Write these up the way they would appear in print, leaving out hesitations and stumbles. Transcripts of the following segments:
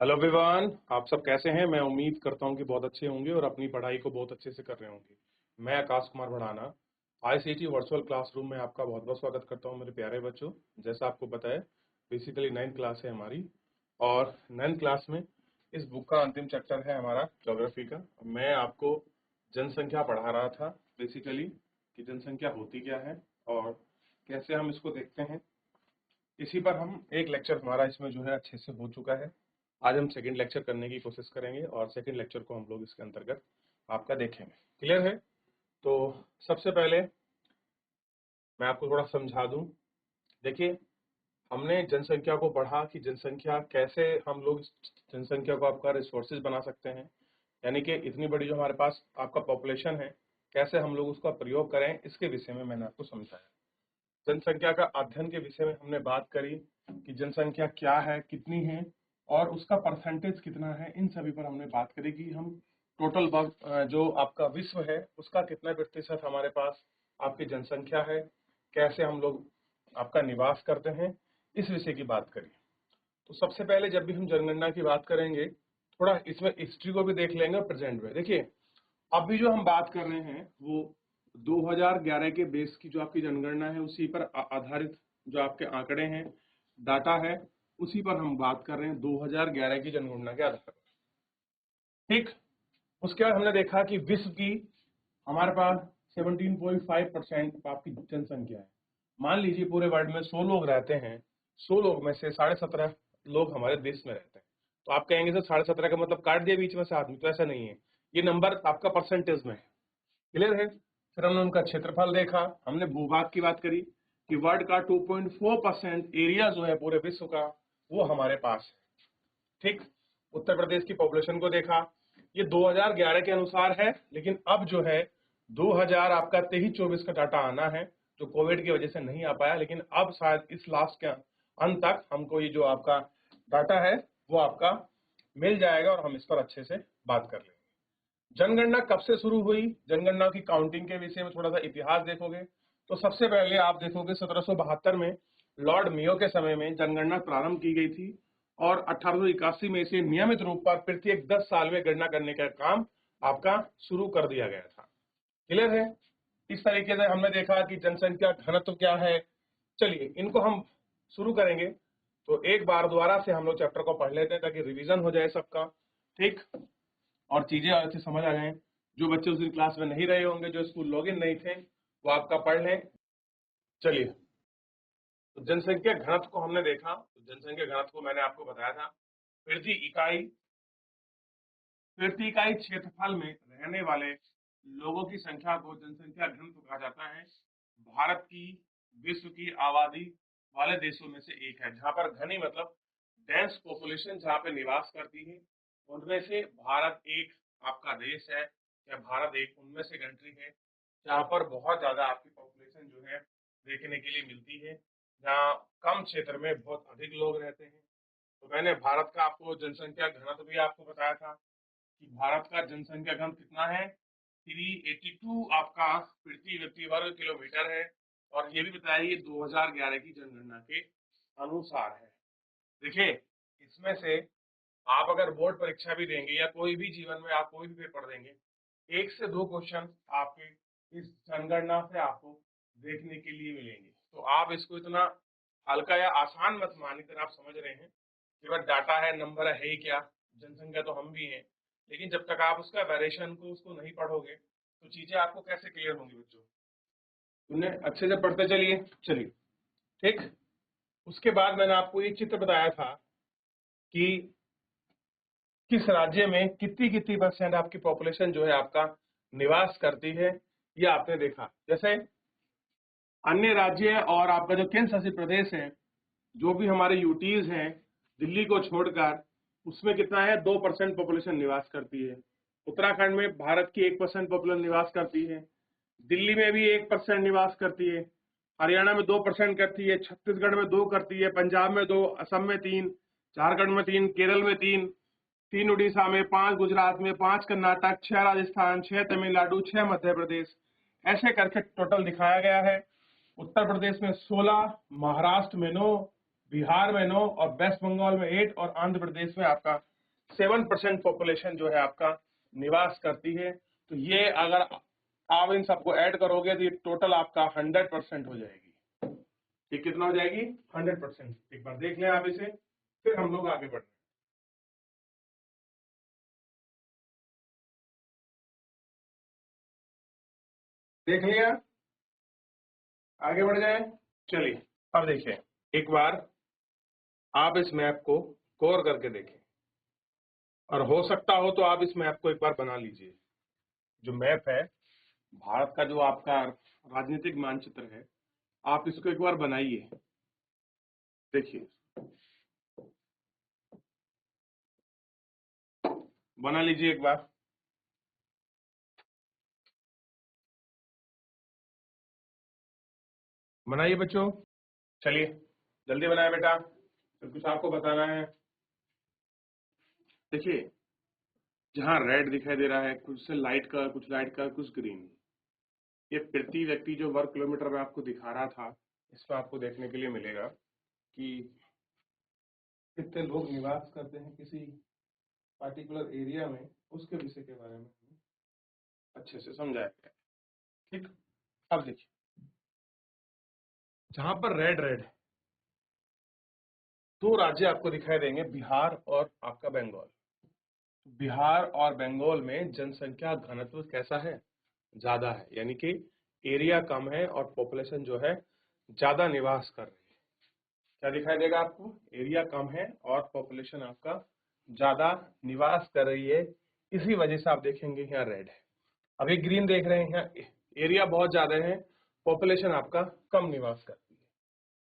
Hello everyone, आप सब कैसे हैं। मैं उम्मीद करता हूं कि बहुत अच्छे होंगे और अपनी पढ़ाई को बहुत अच्छे से कर रहे होंगे। मैं Aakash Kumar Bhadana ICT virtual classroom में आपका बहुत बहुत स्वागत करता हूं मेरे प्यारे बच्चों। जैसा आपको पता है, बेसिकली 9th क्लास है हमारी और 9th क्लास में इस बुक का अंतिम चैप्टर है हमारा ज्योग्राफी का। मैं आपको जनसंख्या पढ़ा रहा था बेसिकली कि जनसंख्या होती क्या है और कैसे हम इसको देखते हैं। इसी पर हम एक लेक्चर हमारा इसमें जो है अच्छे से हो चुका है। आज हम सेकंड लेक्चर करने की कोशिश करेंगे और सेकंड लेक्चर को हम लोग इसके अंतर्गत आपका देखेंगे। क्लियर है? तो सबसे पहले मैं आपको थोड़ा समझा दूं। देखिए, हमने जनसंख्या को पढ़ा कि जनसंख्या कैसे हम लोग इस जनसंख्या को आपका रिसोर्सेज बना सकते हैं, यानी कि इतनी बड़ी जो हमारे पास आपका पॉपुलेशन है, कैसे हम लोग उसका प्रयोग करें, इसके विषय में मैंने आपको समझाया। जनसंख्या का अध्ययन के विषय में हमने बात करी कि जनसंख्या क्या है, कितनी है और उसका परसेंटेज कितना है। इन सभी पर हमने बात करी कि हम टोटल जो आपका विश्व है उसका कितना प्रतिशत हमारे पास आपकी जनसंख्या है, कैसे हम लोग आपका निवास करते हैं, इस विषय की बात करी। तो सबसे पहले जब भी हम जनगणना की बात करेंगे, थोड़ा इसमें हिस्ट्री को भी देख लेंगे और प्रेजेंट में। देखिए, अभी जो हम बात कर रहे हैं वो 2011 के बेस की जो आपकी जनगणना है उसी पर आधारित जो आपके आंकड़े हैं, डाटा है, उसी पर हम बात कर रहे हैं 2011 की जनगणना के आधार पर। ठीक। उसके बाद हमने देखा कि विश्व की हमारे पास 17.5% आपकी जनसंख्या है। मान लीजिए पूरे वर्ल्ड में 100 लोग रहते हैं, 100 लोग में से 17.5 लोग हमारे देश में रहते हैं। तो आप कहेंगे सर 17.5 का मतलब काट दिया बीच में से आदमी, तो ऐसा नहीं है। ये नंबर आपका परसेंटेज में है। क्लियर है? फिर हमने उनका क्षेत्रफल देखा, हमने भूभाग की बात करी कि वर्ल्ड का 2.4% एरिया जो है पूरे विश्व का वो हमारे पास है। ठीक। उत्तर प्रदेश की पॉपुलेशन को देखा, ये 2011 के अनुसार है, लेकिन अब जो है 2000 आपका 23-24 का डाटा आना है, जो कोविड की वजह से नहीं आ पाया, लेकिन अब शायद इस लास्ट के अंत तक हमको ये जो आपका डाटा है वो आपका मिल जाएगा और हम इस पर अच्छे से बात कर लेंगे। जनगणना कब से शुरू हुई, जनगणना की काउंटिंग के विषय में थोड़ा सा इतिहास देखोगे तो सबसे पहले आप देखोगे 1772 में लॉर्ड मेयो के समय में जनगणना प्रारंभ की गई थी और 1881 में इसे नियमित रूप पर प्रत्येक 10 साल में गणना करने का काम आपका शुरू कर दिया गया था। क्लियर है? इस तरीके से हमने देखा कि जनसंख्या घनत्व क्या है। चलिए इनको हम शुरू करेंगे, तो एक बार दोबारा से हम लोग चैप्टर को पढ़ लेते हैं ताकि रिवीजन हो जाए सबका। ठीक। और चीजें अच्छे समझ आ जाएं। जो बच्चे उस दिन क्लास में नहीं रहे होंगे, जो स्कूल लॉगिन नहीं थे, वो आपका पढ़ लें। चलिए, तो जनसंख्या घनत्व को हमने देखा। तो जनसंख्या घनत्व को मैंने आपको बताया था, प्रति इकाई क्षेत्रफल में रहने वाले लोगों की संख्या को जनसंख्या घनत्व कहा जाता है। भारत की विश्व की आबादी वाले देशों में से एक है, जहां पर घनी मतलब डेंस पॉपुलेशन जहां पे निवास करती है, उनमें से भारत एक आपका देश है, या भारत एक उनमें से कंट्री है जहां पर बहुत ज्यादा आपकी पॉपुलेशन जो है देखने के लिए मिलती है, जहां कम क्षेत्र में बहुत अधिक लोग रहते हैं। तो मैंने भारत का आपको जनसंख्या घनत्व भी आपको बताया था कि भारत का जनसंख्या घन कितना है, 382 आपका प्रति व्यक्ति वर्ग किलोमीटर है। और ये भी बताया ये 2011 की जनगणना के अनुसार है। देखिए, इसमें से आप अगर बोर्ड परीक्षा भी देंगे या कोई भी जीवन में आप कोई भी पेपर देंगे, 1 से 2 क्वेश्चन आपके इस जनगणना से आपको देखने के लिए मिलेंगे। तो आप इसको इतना हल्का या आसान मत मानिए। आप समझ रहे हैं कि बस डाटा है, नंबर है ही क्या, जनसंख्या तो हम भी हैं, लेकिन जब तक आप उसका वेरिएशन को उसको नहीं पढ़ोगे तो चीजें आपको कैसे क्लियर होंगी बच्चों। उन्हें अच्छे से पढ़ते चलिए। चलिए, ठीक। उसके बाद मैंने आपको एक चित्र बताया था कि किस राज्य में कितनी कितनी परसेंट आपकी पॉपुलेशन जो है आपका निवास करती है, ये आपने देखा। जैसे अन्य राज्य और आपका जो केंद्र शासित प्रदेश है, जो भी हमारे यूटीज हैं, दिल्ली को छोड़कर, उसमें कितना है, 2% पॉपुलेशन निवास करती है। उत्तराखंड में भारत की 1% पॉपुलेशन निवास करती है। दिल्ली में भी 1% निवास करती है। हरियाणा में 2% करती है। छत्तीसगढ़ में 2 करती है। पंजाब में 2, असम में 3, झारखंड में 3, केरल में 3, 3 उड़ीसा में, 5 गुजरात में, 5 कर्नाटक, 6 राजस्थान, 6 तमिलनाडु, 6 मध्य प्रदेश, ऐसे करके टोटल दिखाया गया है। उत्तर प्रदेश में 16, महाराष्ट्र में 9, बिहार में 9 और वेस्ट बंगाल में 8 और आंध्र प्रदेश में आपका 7% पॉपुलेशन जो है आपका निवास करती है। तो ये अगर आप इन सबको ऐड करोगे तो ये टोटल आपका 100% हो जाएगी। ये कितना हो जाएगी? 100%। एक बार देख लें आप इसे, फिर हम लोग आगे बढ़ते हैं। देख लिया? आगे बढ़ जाए। चलिए अब देखिए, एक बार आप इस मैप को गौर करके देखें, और हो सकता हो तो आप इस मैप को एक बार बना लीजिए। जो मैप है भारत का, जो आपका राजनीतिक मानचित्र है, आप इसको एक बार बनाइए। देखिए, बना लीजिए एक बार। बनाइए बच्चों, चलिए जल्दी बनाए बेटा, फिर कुछ आपको बताना है। देखिए, जहाँ रेड दिखाई दे रहा है, कुछ से लाइट कलर, कुछ लाइट कलर, कुछ ग्रीन, ये प्रति व्यक्ति जो वर्ग किलोमीटर में आपको दिखा रहा था, इसमें आपको देखने के लिए मिलेगा कि कितने लोग निवास करते हैं किसी पार्टिकुलर एरिया में, उसके विषय के बारे में अच्छे से समझाया गया। ठीक, अब देखिए, जहां पर रेड रेड है, दो राज्य आपको दिखाई देंगे, बिहार और आपका बंगाल। बिहार और बंगाल में जनसंख्या घनत्व कैसा है? ज्यादा है, यानी कि एरिया कम है और पॉपुलेशन जो है ज्यादा निवास कर रही है। क्या दिखाई देगा आपको? एरिया कम है और पॉपुलेशन आपका ज्यादा निवास कर रही है, इसी वजह से आप देखेंगे यहाँ रेड है। अभी ग्रीन देख रहे हैं, यहाँ एरिया बहुत ज्यादा है, पॉपुलेशन आपका कम निवास करती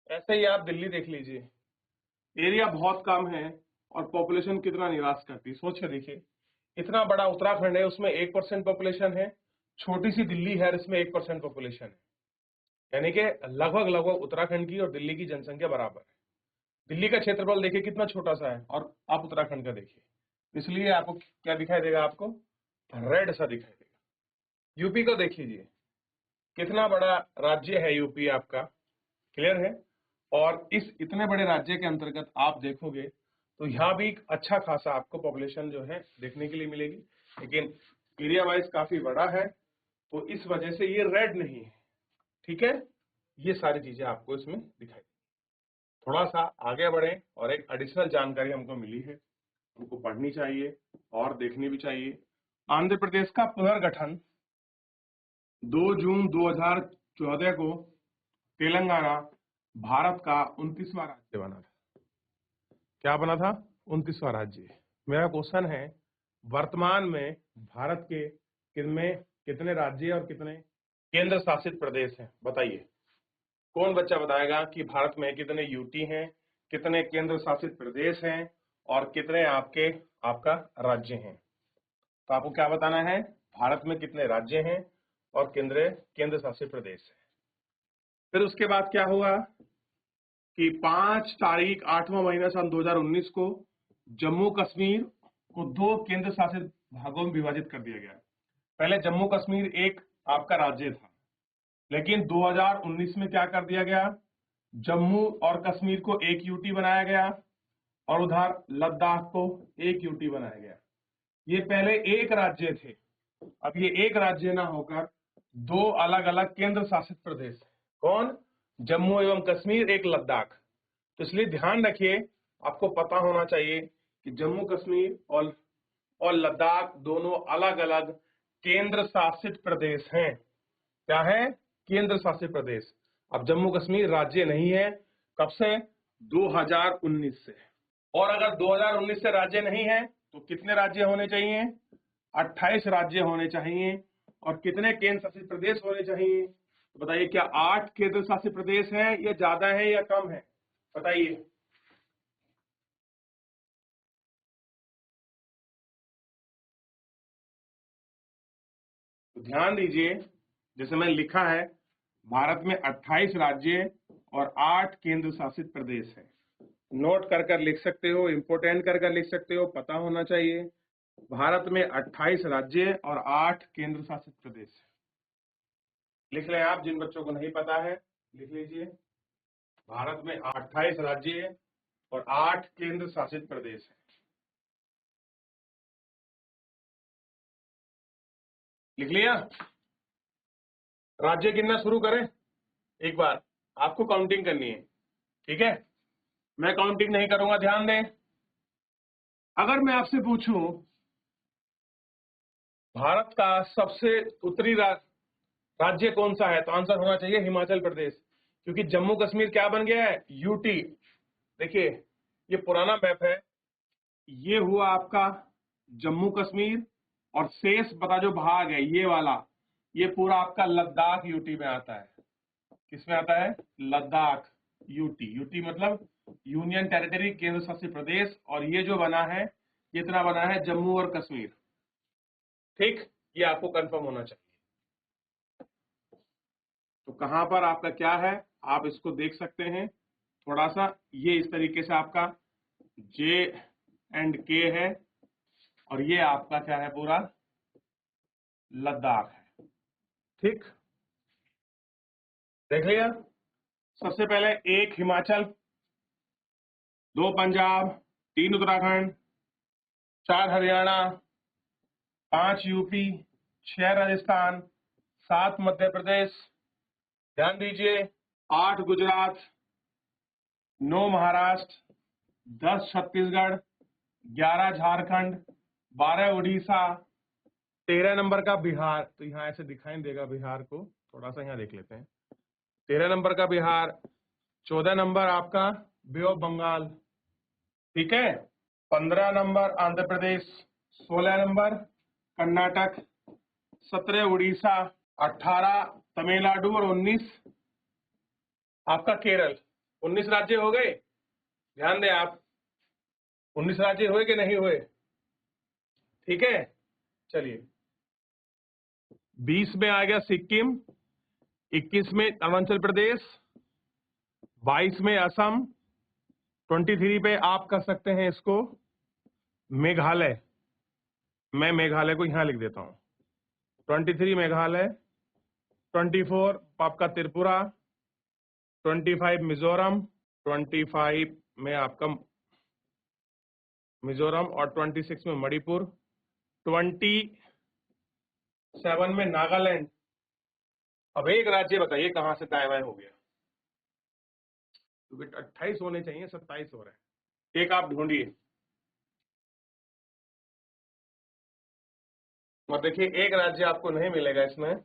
है। ऐसे ही आप दिल्ली देख लीजिए, एरिया बहुत कम है और पॉपुलेशन कितना निवास करती है, सोच के देखिए। इतना बड़ा उत्तराखंड है, उसमें 1% पॉपुलेशन है, छोटी सी दिल्ली है, इसमें 1% पॉपुलेशन है, यानी कि लगभग लगभग उत्तराखंड की और दिल्ली की जनसंख्या बराबर है। दिल्ली का क्षेत्रफल देखिए कितना छोटा सा है, और आप उत्तराखंड का देखिए, इसलिए आपको क्या दिखाई देगा? आपको रेड सा दिखाई देगा। यूपी को देख लीजिए, कितना बड़ा राज्य है यूपी आपका, क्लियर है? और इस इतने बड़े राज्य के अंतर्गत आप देखोगे तो यहाँ भी एक अच्छा खासा आपको पॉपुलेशन जो है देखने के लिए मिलेगी, लेकिन एरिया वाइज काफी बड़ा है, तो इस वजह से ये रेड नहीं है। ठीक है, ये सारी चीजें आपको इसमें दिखाई। थोड़ा सा आगे बढ़े, और एक एडिशनल जानकारी हमको मिली है, हमको पढ़नी चाहिए और देखनी भी चाहिए। आंध्र प्रदेश का पुनर्गठन 2 जून 2014 को तेलंगाना भारत का 29वां राज्य बना था। क्या बना था? 29वां राज्य। मेरा क्वेश्चन है, वर्तमान में भारत के किनमें कितने राज्य और कितने केंद्र शासित प्रदेश हैं? बताइए, कौन बच्चा बताएगा कि भारत में कितने यूटी हैं, कितने केंद्र शासित प्रदेश हैं, और कितने आपका राज्य हैं? तो आपको क्या बताना है? भारत में कितने राज्य हैं और केंद्र शासित प्रदेश है। फिर उसके बाद क्या हुआ कि 5 तारीख 8वां महीना सन 2019 को जम्मू कश्मीर को 2 केंद्र शासित भागों में विभाजित कर दिया गया। पहले जम्मू कश्मीर एक आपका राज्य था, लेकिन 2019 में क्या कर दिया गया? जम्मू और कश्मीर को एक यूटी बनाया गया, और उधर लद्दाख को एक यूटी बनाया गया। ये पहले एक राज्य थे, अब ये एक राज्य ना होकर 2 अलग अलग केंद्र शासित प्रदेश। कौन? जम्मू एवं कश्मीर, एक लद्दाख। तो इसलिए ध्यान रखिए, आपको पता होना चाहिए कि जम्मू कश्मीर और लद्दाख दोनों अलग अलग केंद्र शासित प्रदेश हैं। क्या है? केंद्र शासित प्रदेश। अब जम्मू कश्मीर राज्य नहीं है, कब से? 2019 से। और अगर 2019 से राज्य नहीं है तो कितने राज्य होने चाहिए? 28 राज्य होने चाहिए। और कितने केंद्र शासित प्रदेश होने चाहिए? तो बताइए, क्या 8 केंद्र शासित प्रदेश हैं, या ज्यादा है या कम है? बताइए। तो ध्यान दीजिए, जैसे मैंने लिखा है, भारत में 28 राज्य और 8 केंद्र शासित प्रदेश है। नोट कर कर लिख सकते हो, इंपोर्टेंट कर कर लिख सकते हो, पता होना चाहिए। भारत में 28 राज्य और 8 केंद्र शासित प्रदेश है। लिख लें आप, जिन बच्चों को नहीं पता है लिख लीजिए। भारत में 28 राज्य है और 8 केंद्र शासित प्रदेश है। लिख लिया? राज्य गिनना शुरू करें एक बार, आपको काउंटिंग करनी है, ठीक है? मैं काउंटिंग नहीं करूंगा, ध्यान दें। अगर मैं आपसे पूछूं भारत का सबसे उत्तरी राज्य कौन सा है, तो आंसर होना चाहिए हिमाचल प्रदेश, क्योंकि जम्मू कश्मीर क्या बन गया है, यूटी। देखिए ये पुराना मैप है, ये हुआ आपका जम्मू कश्मीर और शेष बता जो भाग है ये वाला, ये पूरा आपका लद्दाख यूटी में आता है। किसमें आता है? लद्दाख यूटी। यूटी मतलब यूनियन टेरिटरी, केंद्र शासित प्रदेश। और ये जो बना है, ये इतना बना है जम्मू और कश्मीर। ठीक, ये आपको कंफर्म होना चाहिए। तो कहां पर आपका क्या है, आप इसको देख सकते हैं थोड़ा सा। ये इस तरीके से आपका जे एंड के है और ये आपका क्या है, पूरा लद्दाख है। ठीक, देख लिया? सबसे पहले 1 हिमाचल, 2 पंजाब, 3 उत्तराखंड, 4 हरियाणा, 5 यूपी, 6 राजस्थान, 7 मध्य प्रदेश, ध्यान दीजिए, 8 गुजरात, 9 महाराष्ट्र, 10 छत्तीसगढ़, 11 झारखंड, 12 उड़ीसा, 13 नंबर का बिहार। तो यहाँ ऐसे दिखाई देगा बिहार को, थोड़ा सा यहाँ देख लेते हैं। 13 नंबर का बिहार, 14 नंबर आपका बे ऑफ बंगाल, ठीक है, 15 नंबर आंध्र प्रदेश, 16 नंबर कर्नाटक, 17 उड़ीसा, 18 तमिलनाडु और 19 आपका केरल। 19 राज्य हो गए, ध्यान दें आप, 19 राज्य हुए कि नहीं हुए? ठीक है, चलिए 20 में आ गया सिक्किम, 21 में अरुणाचल प्रदेश, 22 में असम, 23 पे आप कर सकते हैं इसको मेघालय। मैं मेघालय को यहां लिख देता हूं, 23 मेघालय, 24 आपका त्रिपुरा, 25 मिजोरम, 25 में आपका मिजोरम और 26 में मणिपुर, 27 में नागालैंड। अब एक राज्य बताइए कहां से दाएं बाएं हो गया, क्योंकि 28 होने चाहिए, 27 हो रहे हैं। एक आप ढूंढिए, और देखिए एक राज्य आपको नहीं मिलेगा इसमें,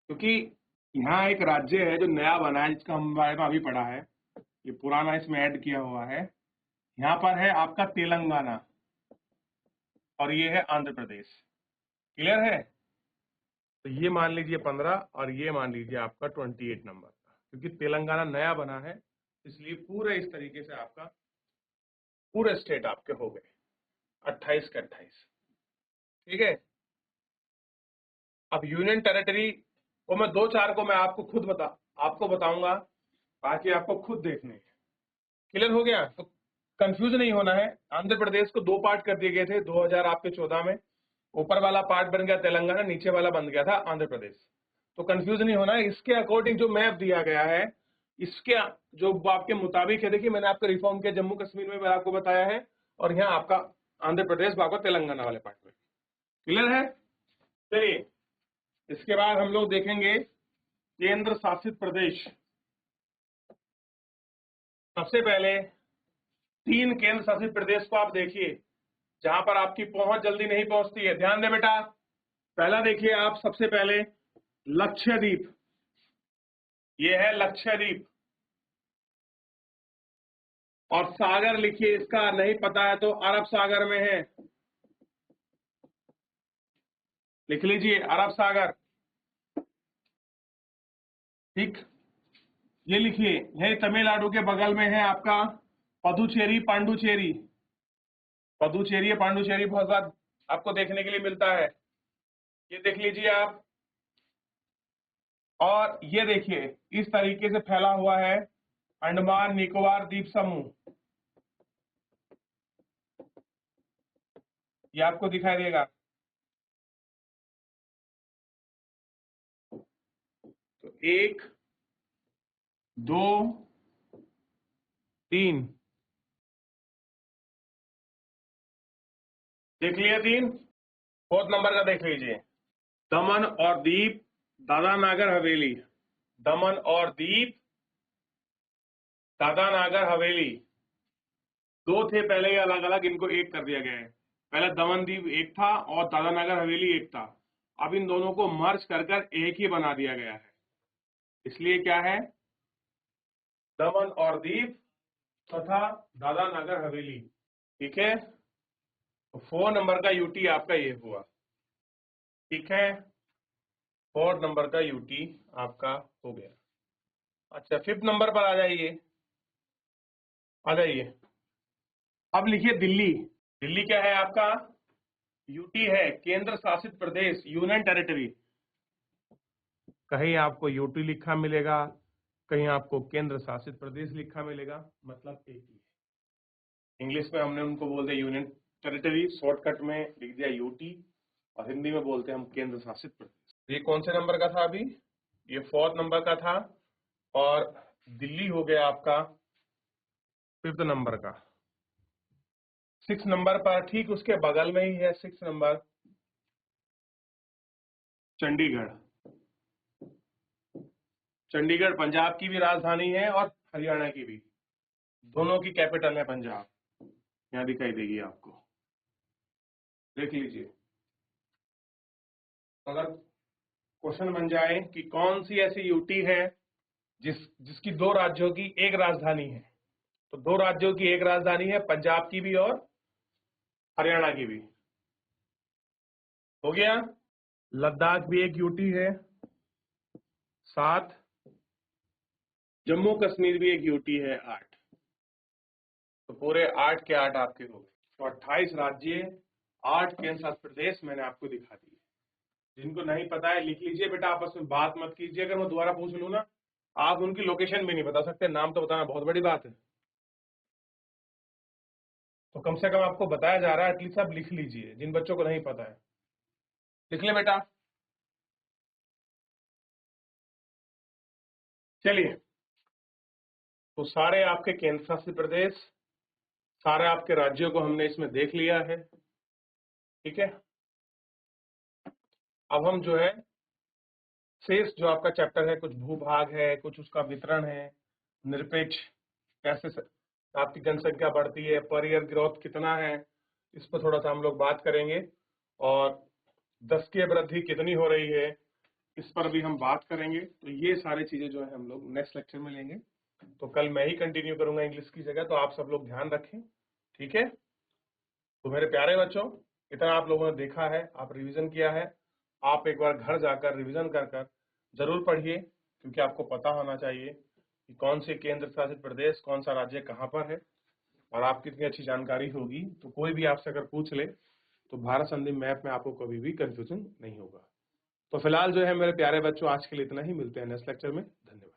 क्योंकि यहाँ एक राज्य है जो नया बना है, जिसका हम बारे में अभी पढ़ा है, ये पुराना इसमें ऐड किया हुआ है। यहाँ पर है आपका तेलंगाना और ये है आंध्र प्रदेश। क्लियर है? तो ये मान लीजिए 15 और ये मान लीजिए आपका 28 नंबर का, क्योंकि तेलंगाना नया बना है, इसलिए पूरे इस तरीके से आपका पूरे स्टेट आपके हो गए 28 के 28। ठीक है, अब यूनियन टेरिटरी को मैं 2-4 को मैं आपको खुद आपको बताऊंगा, बाकी आपको खुद देखने हैं। क्लियर हो गया? तो कंफ्यूज नहीं होना है। आंध्र प्रदेश को 2 पार्ट कर दिए गए थे 2014 में, ऊपर वाला पार्ट बन गया तेलंगाना, नीचे वाला बन गया था आंध्र प्रदेश। तो कंफ्यूज नहीं होना है। इसके अकॉर्डिंग जो मैप दिया गया है, इसके जो आपके मुताबिक है, देखिए मैंने आपका रिफॉर्म किया जम्मू कश्मीर में आपको बताया है, और यहाँ आपका आंध्र प्रदेश आपका तेलंगाना वाले पार्ट में। क्लियर है? चलिए इसके बाद हम लोग देखेंगे केंद्र शासित प्रदेश। सबसे पहले 3 केंद्र शासित प्रदेश को आप देखिए, जहां पर आपकी पहुंच जल्दी नहीं पहुंचती है। ध्यान दें बेटा, पहला देखिए आप, सबसे पहले लक्षद्वीप, ये है लक्षद्वीप। और सागर लिखिए, इसका नहीं पता है तो अरब सागर में है, लिख लीजिए अरब सागर। ठीक, ये लिखिए, यही तमिलनाडु के बगल में है आपका पदुचेरी, पांडुचेरी। पदुचेरी पांडुचेरी बहुत बार आपको देखने के लिए मिलता है, ये देख लीजिए आप। और ये देखिए इस तरीके से फैला हुआ है अंडमान निकोबार द्वीप समूह, ये आपको दिखाई देगा। तो 1, 2, 3 देख लिए 3। फोर्थ नंबर का देख लीजिए, दमन और दीप, दादा नागर हवेली। दमन और दीप, दादा नागर हवेली, दो थे पहले, अलग अलग, इनको एक कर दिया गया है। पहले दमन दीप एक था और दादा नागर हवेली एक था। अब इन दोनों को मर्ज कर कर एक ही बना दिया गया है, इसलिए क्या है, दमन और दीप तथा दादा नागर हवेली। ठीक है, तो 4 नंबर का यूटी आपका ये हुआ। ठीक है, 4 नंबर का यूटी आपका हो गया। अच्छा, 5th नंबर पर आ जाइए, आ जाइए। अब लिखिए दिल्ली। दिल्ली क्या है आपका, यूटी है, केंद्र शासित प्रदेश, यूनियन टेरिटरी। कहीं आपको यूटी लिखा मिलेगा, कहीं आपको केंद्र शासित प्रदेश लिखा मिलेगा, मतलब एक ही है। इंग्लिश में हमने उनको बोल दिया यूनियन टेरिटरी, शॉर्टकट में लिख दिया यूटी, और हिंदी में बोलते हैं हम केंद्र शासित प्रदेश। ये कौन से नंबर का था अभी, ये 4th नंबर का था, और दिल्ली हो गया आपका 5th नंबर का। 6 नंबर पर ठीक उसके बगल में ही है 6 नंबर, चंडीगढ़। चंडीगढ़ पंजाब की भी राजधानी है और हरियाणा की भी, दोनों की कैपिटल है पंजाब, यहाँ दिखाई देगी आपको, देख लीजिए। अगर क्वेश्चन बन जाए कि कौन सी ऐसी यूटी है जिसकी 2 राज्यों की एक राजधानी है, तो 2 राज्यों की एक राजधानी है, पंजाब की भी और हरियाणा की भी। हो गया। लद्दाख भी एक यूटी है, 7। जम्मू कश्मीर भी एक यूटी है, 8। तो पूरे 8 के 8 आपके हो गए। तो 28 राज्य, 8 केंद्र शासित प्रदेश मैंने आपको दिखा दिए। जिनको नहीं पता है लिख लीजिए बेटा, आपस में बात मत कीजिए, अगर मैं दोबारा पूछ लूँ ना, आप उनकी लोकेशन भी नहीं बता सकते, नाम तो बताना बहुत बड़ी बात है। तो कम से कम आपको बताया जा रहा है, एटलीस्ट आप लिख लीजिए, जिन बच्चों को नहीं पता है लिख ले बेटा। चलिए, तो सारे आपके केंद्र शासित प्रदेश, सारे आपके राज्यों को हमने इसमें देख लिया है। ठीक है, अब हम जो है शेष जो आपका चैप्टर है, कुछ भूभाग है, कुछ उसका वितरण है, निरपेक्ष कैसे आपकी जनसंख्या बढ़ती है, पर ईयर ग्रोथ कितना है, इस पर थोड़ा सा हम लोग बात करेंगे, और 10 की वृद्धि कितनी हो रही है, इस पर भी हम बात करेंगे। तो ये सारी चीजें जो है हम लोग नेक्स्ट लेक्चर में लेंगे। तो कल मैं ही कंटिन्यू करूंगा इंग्लिश की जगह, तो आप सब लोग ध्यान रखें। ठीक है, तो मेरे प्यारे बच्चों, इतना आप लोगों ने देखा है, आप रिवीजन किया है, आप एक बार घर जाकर रिवीजन कर कर जरूर पढ़िए, क्योंकि आपको पता होना चाहिए कि कौन से केंद्र शासित प्रदेश, कौन सा राज्य कहाँ पर है, और आपकी इतनी अच्छी जानकारी होगी तो कोई भी आपसे अगर पूछ ले तो भारत संधि मैप में आपको कभी भी कंफ्यूजन नहीं होगा। तो फिलहाल जो है मेरे प्यारे बच्चों, आज के लिए इतना ही, मिलते हैं नेक्स्ट लेक्चर में। धन्यवाद।